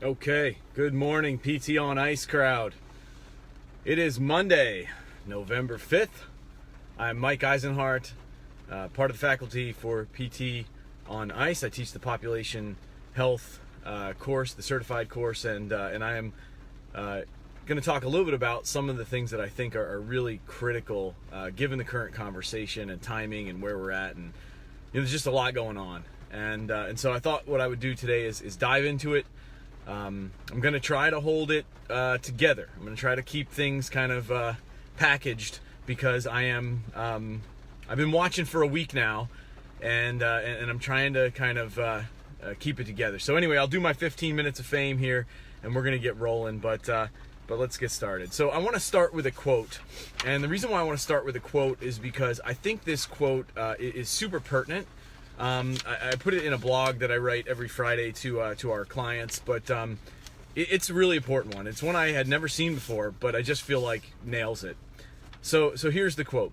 Okay, good morning, PT on Ice crowd. It is Monday, November 5th. I'm Mike Eisenhart, part of the faculty for PT on Ice. I teach the population health course, the certified course, and I am going to talk a little bit about some of the things that I think are really critical given the current conversation and timing and where we're at. And there's just a lot going on. And so I thought what I would do today is dive into it. I'm going to try to hold it together. I'm going to try to keep things kind of packaged because I've been watching for a week now, and I'm trying to kind of keep it together. So anyway, I'll do my 15 minutes of fame here, and we're going to get rolling. But let's get started. So I want to start with a quote, and the reason why I want to start with a quote is because I think this quote is super pertinent. I put it in a blog that I write every Friday to our clients, but it's a really important one. It's one I had never seen before, but I just feel like nails it. So here's the quote.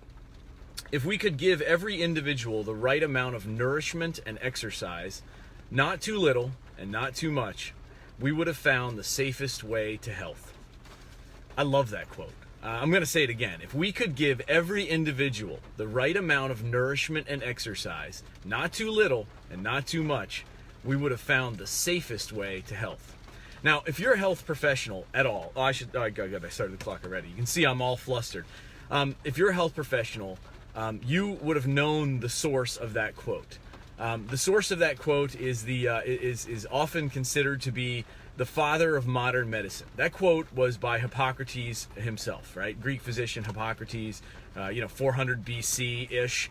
If we could give every individual the right amount of nourishment and exercise, not too little and not too much, we would have found the safest way to health. I love that quote. I'm going to say it again. If we could give every individual the right amount of nourishment and exercise, not too little and not too much, we would have found the safest way to health. Now, if you're a health professional at all, I started the clock already. You can see I'm all flustered. If you're a health professional, you would have known the source of that quote. The source of that quote is often considered to be the father of modern medicine. That quote was by Hippocrates himself, right? Greek physician Hippocrates, 400 BC-ish.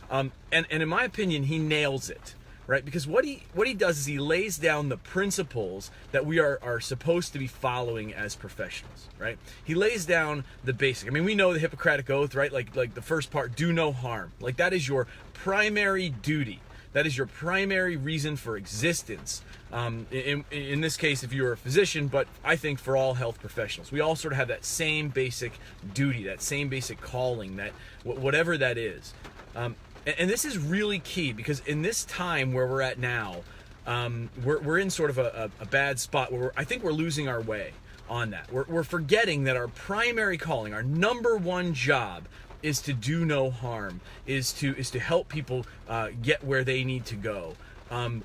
And in my opinion, he nails it, right? Because what he does is he lays down the principles that we are supposed to be following as professionals, right? He lays down the basic. I mean, we know the Hippocratic Oath, right? Like the first part, do no harm. Like that is your primary duty. That is your primary reason for existence. In this case, if you're a physician, but I think for all health professionals, we all sort of have that same basic duty, that same basic calling, that whatever that is. And this is really key because in this time where we're at now, we're in sort of a bad spot where I think we're losing our way on that. We're forgetting that our primary calling, our number one job, is to do no harm, is to help people get where they need to go,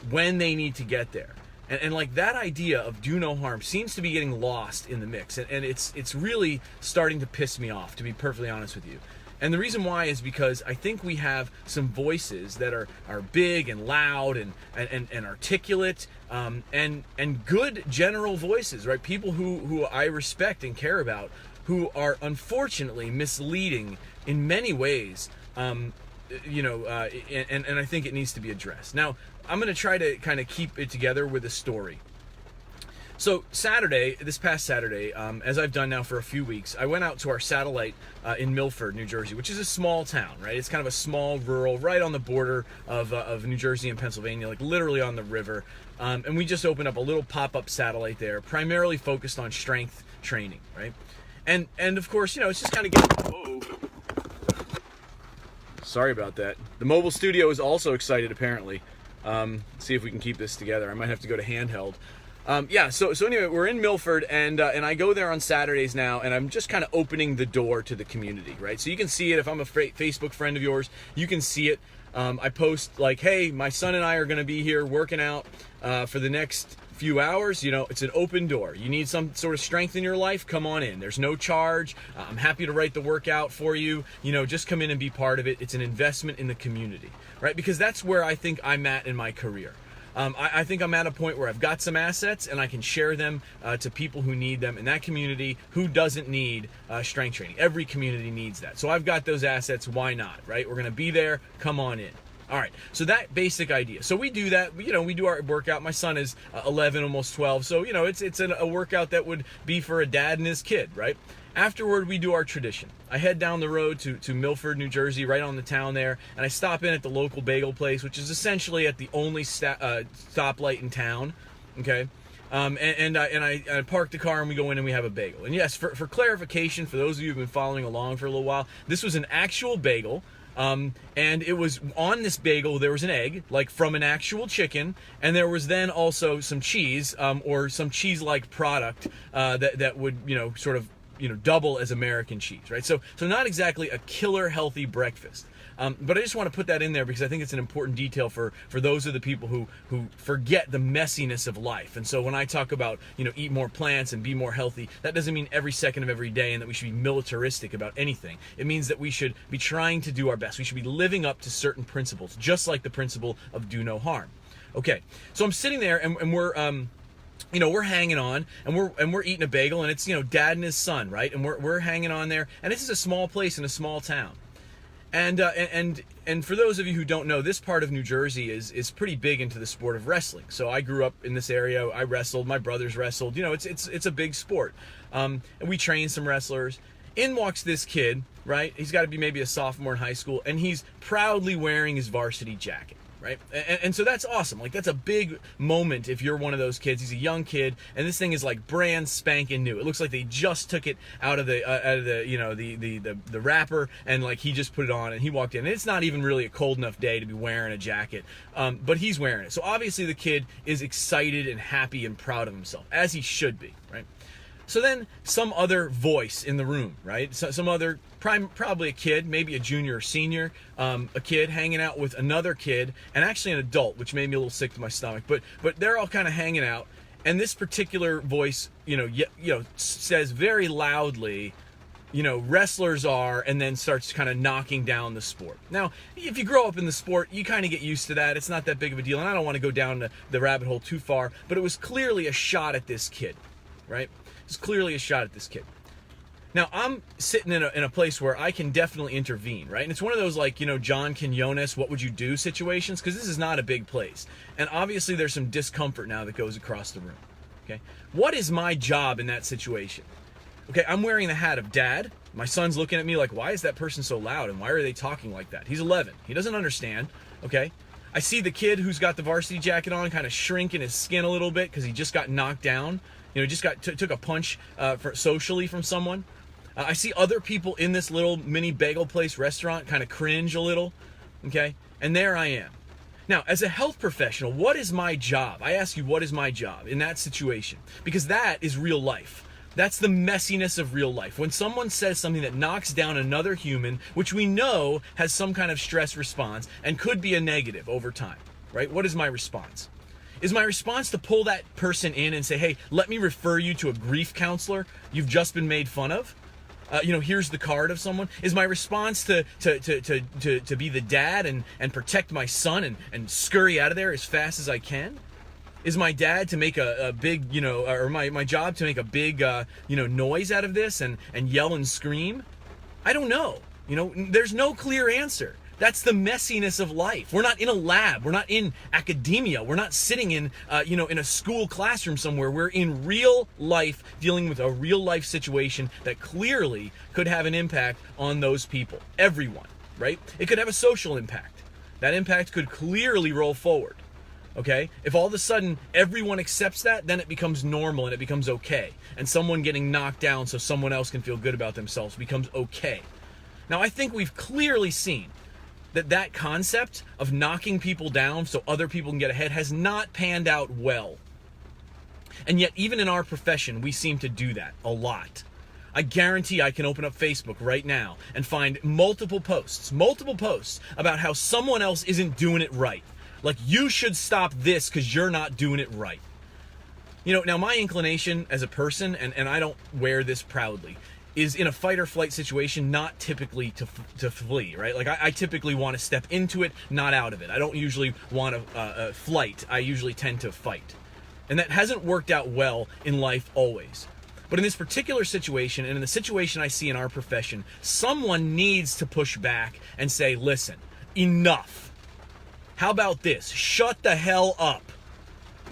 when they need to get there. And like that idea of do no harm seems to be getting lost in the mix. And it's really starting to piss me off, to be perfectly honest with you. And the reason why is because I think we have some voices that are big and loud and articulate, and good general voices, right? People who I respect and care about, who are unfortunately misleading in many ways, and I think it needs to be addressed. Now, I'm going to try to kind of keep it together with a story. So this past Saturday, as I've done now for a few weeks, I went out to our satellite in Milford, New Jersey, which is a small town, right? It's kind of a small rural, right on the border of New Jersey and Pennsylvania, like literally on the river. And we just opened up a little pop-up satellite there, primarily focused on strength training, right? And of course, it's just kind of getting... Whoa. Sorry about that. The mobile studio is also excited, apparently. See if we can keep this together. I might have to go to handheld. So anyway, we're in Milford, and I go there on Saturdays now, and I'm just kind of opening the door to the community, right? So you can see it. If I'm a Facebook friend of yours, you can see it. I post like, hey, my son and I are going to be here working out for the next few hours. It's an open door. You need some sort of strength in your life, come on in. There's no charge. I'm happy to write the workout for you. Just come in and be part of it. It's an investment in the community, right? Because that's where I think I'm at in my career. I think I'm at a point where I've got some assets and I can share them to people who need them in that community who doesn't need strength training. Every community needs that. So I've got those assets. Why not, right? We're going to be there. Come on in. All right, so that basic idea. So we do that, we do our workout. My son is 11, almost 12, so, it's a workout that would be for a dad and his kid, right? Afterward, we do our tradition. I head down the road to Milford, New Jersey, right on the town there, and I stop in at the local bagel place, which is essentially at the only stoplight in town, okay? And I park the car and we go in and we have a bagel. And yes, for clarification, for those of you who've been following along for a little while, this was an actual bagel. And it was on this bagel, there was an egg, like from an actual chicken, and there was then also some cheese, or some cheese-like product that would, sort of, double as American cheese, right? So not exactly a killer healthy breakfast. But I just want to put that in there because I think it's an important detail for those of the people who forget the messiness of life. And so when I talk about, eat more plants and be more healthy, that doesn't mean every second of every day and that we should be militaristic about anything. It means that we should be trying to do our best. We should be living up to certain principles, just like the principle of do no harm. Okay, so I'm sitting there and we're we're hanging on, and we're eating a bagel, and it's, dad and his son, right? And we're hanging on there, and this is a small place in a small town. And for those of you who don't know, this part of New Jersey is pretty big into the sport of wrestling. So I grew up in this area. I wrestled. My brothers wrestled. It's a big sport. And we trained some wrestlers. In walks this kid, right? He's got to be maybe a sophomore in high school, and he's proudly wearing his varsity jacket. Right? And so that's awesome. Like, that's a big moment if you're one of those kids. He's a young kid, and this thing is like brand spanking new. It looks like they just took it out of the the wrapper, and like he just put it on and he walked in. And it's not even really a cold enough day to be wearing a jacket, but he's wearing it. So obviously the kid is excited and happy and proud of himself, as he should be, right? So then some other voice in the room, right? So, some other, probably a kid, maybe a junior or senior, a kid hanging out with another kid, and actually an adult, which made me a little sick to my stomach. But they're all kind of hanging out, and this particular voice, says very loudly, wrestlers are, and then starts kind of knocking down the sport. Now, if you grow up in the sport, you kind of get used to that. It's not that big of a deal, and I don't want to go down the rabbit hole too far, but it was clearly a shot at this kid, right? It's clearly a shot at this kid. Now, I'm sitting in a place where I can definitely intervene, right? And it's one of those, like, John Quinones, what would you do situations? Because this is not a big place. And obviously there's some discomfort now that goes across the room, okay? What is my job in that situation? Okay, I'm wearing the hat of dad. My son's looking at me like, why is that person so loud? And why are they talking like that? He's 11. He doesn't understand, okay? I see the kid who's got the varsity jacket on kind of shrink in his skin a little bit because he just got knocked down. Just took a punch socially from someone. I see other people in this little mini bagel place restaurant kind of cringe a little, okay? And there I am. Now, as a health professional, what is my job? I ask you, what is my job in that situation? Because that is real life. That's the messiness of real life. When someone says something that knocks down another human, which we know has some kind of stress response and could be a negative over time, right? What is my response? Is my response to pull that person in and say, hey, let me refer you to a grief counselor? You've just been made fun of. Here's the card of someone. Is my response to be the dad and protect my son and scurry out of there as fast as I can? Is my dad to make a big, or my job to make a big, noise out of this and yell and scream? I don't know. There's no clear answer. That's the messiness of life. We're not in a lab. We're not in academia. We're not sitting in, in a school classroom somewhere. We're in real life dealing with a real life situation that clearly could have an impact on those people. Everyone, right? It could have a social impact. That impact could clearly roll forward. Okay? If all of a sudden everyone accepts that, then it becomes normal and it becomes okay. And someone getting knocked down so someone else can feel good about themselves becomes okay. Now, I think we've clearly seen that concept of knocking people down so other people can get ahead has not panned out well. And yet, even in our profession, we seem to do that a lot. I guarantee I can open up Facebook right now and find multiple posts about how someone else isn't doing it right. Like, you should stop this because you're not doing it right. Now my inclination as a person, and I don't wear this proudly, is in a fight or flight situation, not typically to flee, right? Like, I typically want to step into it, not out of it. I don't usually want to flight. I usually tend to fight. And that hasn't worked out well in life always. But in this particular situation, and in the situation I see in our profession, someone needs to push back and say, listen, enough. How about this? Shut the hell up.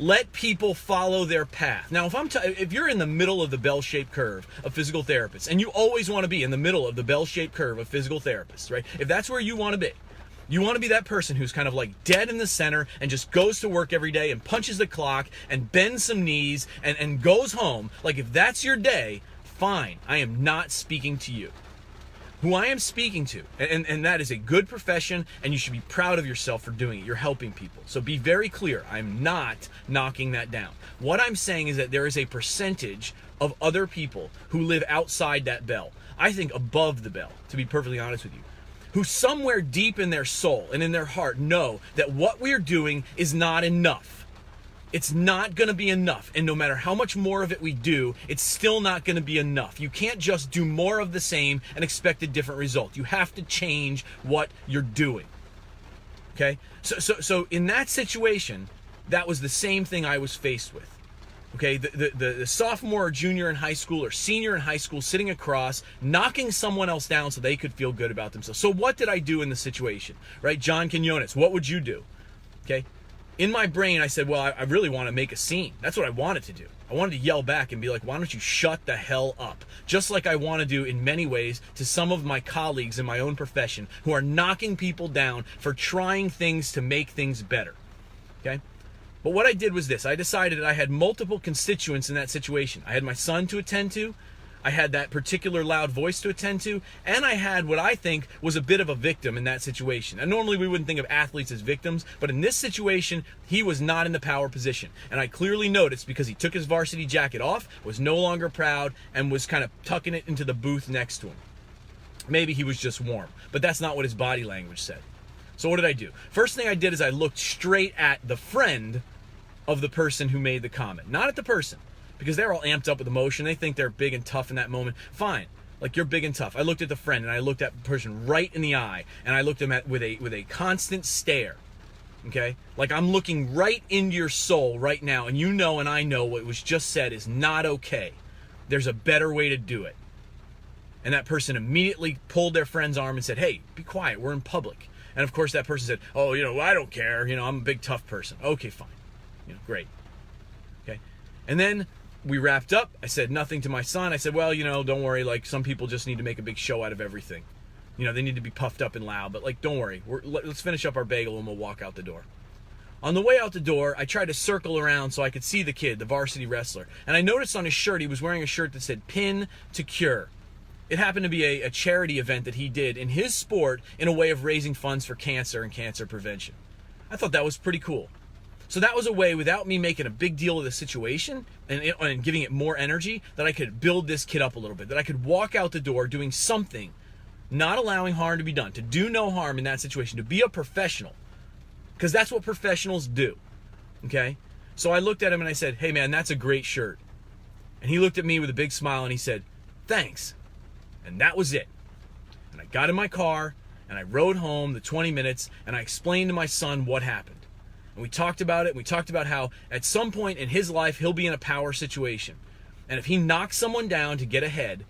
Let people follow their path. Now, if you're in the middle of the bell-shaped curve of physical therapists, and you always want to be in the middle of the bell-shaped curve of physical therapists, right? If that's where you want to be, you want to be that person who's kind of like dead in the center and just goes to work every day and punches the clock and bends some knees and goes home. Like, if that's your day, fine. I am not speaking to you. who I am speaking to, and that is a good profession, and you should be proud of yourself for doing it. You're helping people. So be very clear. I'm not knocking that down. What I'm saying is that there is a percentage of other people who live outside that bell. I think above the bell, to be perfectly honest with you, who somewhere deep in their soul and in their heart know that what we're doing is not enough. It's not going to be enough. And no matter how much more of it we do, it's still not going to be enough. You can't just do more of the same and expect a different result. You have to change what you're doing. Okay? So in that situation, that was the same thing I was faced with. Okay? The sophomore or junior in high school or senior in high school sitting across, knocking someone else down so they could feel good about themselves. So what did I do in the situation? Right? John Quinones, what would you do? Okay? In my brain, I said, well, I really want to make a scene. That's what I wanted to do. I wanted to yell back and be like, why don't you shut the hell up? Just like I want to do in many ways to some of my colleagues in my own profession who are knocking people down for trying things to make things better. Okay? But what I did was this. I decided that I had multiple constituents in that situation. I had my son to attend to. I had that particular loud voice to attend to, and I had what I think was a bit of a victim in that situation. And normally we wouldn't think of athletes as victims, but in this situation, he was not in the power position. And I clearly noticed because he took his varsity jacket off, was no longer proud, and was kind of tucking it into the booth next to him. Maybe he was just warm, but that's not what his body language said. So what did I do? First thing I did is I looked straight at the friend of the person who made the comment, not at the person. Because they're all amped up with emotion. They think they're big and tough in that moment. Fine. Like, you're big and tough. I looked at the friend, and I looked at the person right in the eye, and I looked at him with a constant stare. Okay? Like, I'm looking right into your soul right now, and you know and I know what was just said is not okay. There's a better way to do it. And that person immediately pulled their friend's arm and said, hey, be quiet. We're in public. And, of course, that person said, oh, I don't care. I'm a big, tough person. Okay, fine. Great. Okay? And then we wrapped up. I said nothing to my son. I said, well, don't worry. Like, some people just need to make a big show out of everything. They need to be puffed up and loud. But, like, don't worry. Let's finish up our bagel and we'll walk out the door. On the way out the door, I tried to circle around so I could see the kid, the varsity wrestler. And I noticed on his shirt, he was wearing a shirt that said Pin to Cure. It happened to be a charity event that he did in his sport in a way of raising funds for cancer and cancer prevention. I thought that was pretty cool. So that was a way, without me making a big deal of the situation and giving it more energy, that I could build this kid up a little bit, that I could walk out the door doing something, not allowing harm to be done, to do no harm in that situation, to be a professional, because that's what professionals do, okay? So I looked at him and I said, hey man, that's a great shirt. And he looked at me with a big smile and he said, thanks. And that was it. And I got in my car and I rode home the 20 minutes and I explained to my son what happened. And we talked about it. We talked about how at some point in his life, he'll be in a power situation. And if he knocks someone down to get ahead,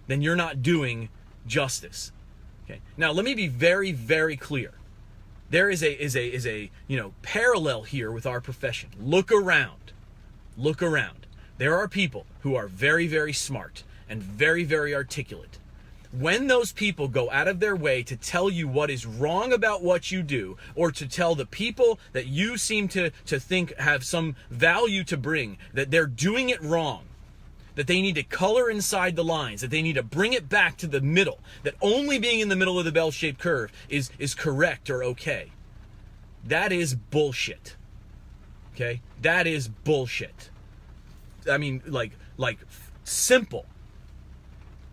then you're not doing justice. Okay. Now, let me be very, very clear. There is a parallel here with our profession. Look around. Look around. There are people who are very, very smart and very, very articulate. When those people go out of their way to tell you what is wrong about what you do, or to tell the people that you seem to think have some value to bring, that they're doing it wrong, that they need to color inside the lines, that they need to bring it back to the middle, that only being in the middle of the bell-shaped curve is correct or okay. That is bullshit. Okay? That is bullshit. I mean, like simple.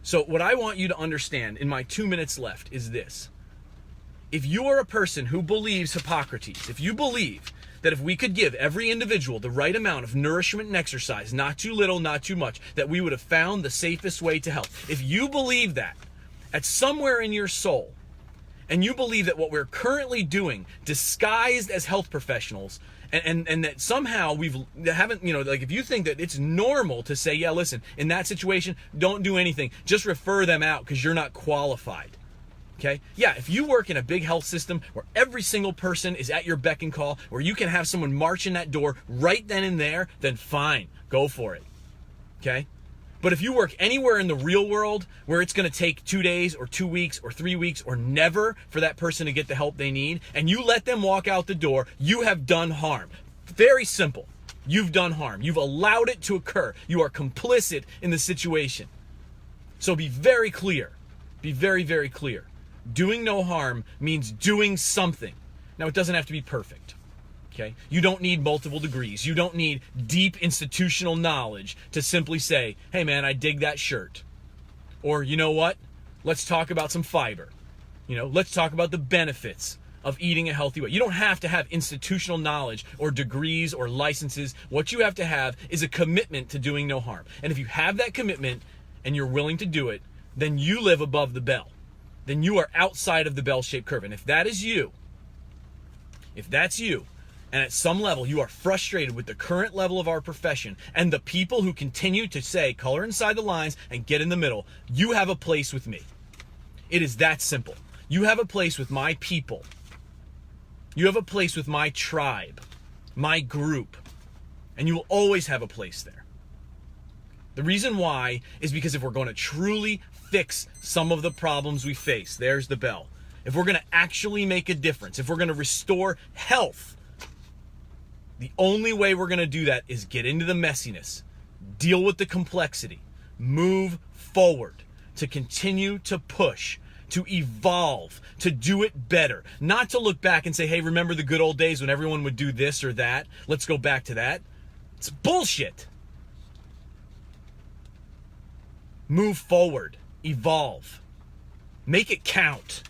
So what I want you to understand in my 2 minutes left is this. If you are a person who believes Hippocrates, if you believe that if we could give every individual the right amount of nourishment and exercise, not too little, not too much, that we would have found the safest way to health. If you believe that at somewhere in your soul, and you believe that what we're currently doing, disguised as health professionals, and that somehow if you think that it's normal to say, yeah, listen, in that situation, don't do anything, just refer them out because you're not qualified. Okay? Yeah, if you work in a big health system where every single person is at your beck and call, where you can have someone march in that door right then and there, then fine, go for it. Okay? But if you work anywhere in the real world where it's going to take 2 days or 2 weeks or 3 weeks or never for that person to get the help they need, and you let them walk out the door, you have done harm. Very simple. You've done harm. You've allowed it to occur. You are complicit in the situation. So be very clear. be very, very clear. Doing no harm means doing something. Now, it doesn't have to be perfect. Okay? You don't need multiple degrees. You don't need deep institutional knowledge to simply say, hey man, I dig that shirt. Or, you know what? Let's talk about some fiber. Let's talk about the benefits of eating a healthy way. You don't have to have institutional knowledge or degrees or licenses. What you have to have is a commitment to doing no harm. And if you have that commitment and you're willing to do it, then you live above the bell. Then you are outside of the bell-shaped curve. And if that is you, if that's you, and at some level you are frustrated with the current level of our profession and the people who continue to say color inside the lines and get in the middle, you have a place with me. It is that simple. You have a place with my people. You have a place with my tribe, my group, and you will always have a place there. The reason why is because if we're going to truly fix some of the problems we face, there's the bell. If we're going to actually make a difference, if we're going to restore health, the only way we're going to do that is get into the messiness, deal with the complexity, move forward, to continue to push, to evolve, to do it better. Not to look back and say, hey, remember the good old days when everyone would do this or that? Let's go back to that. It's bullshit. Move forward, evolve, make it count.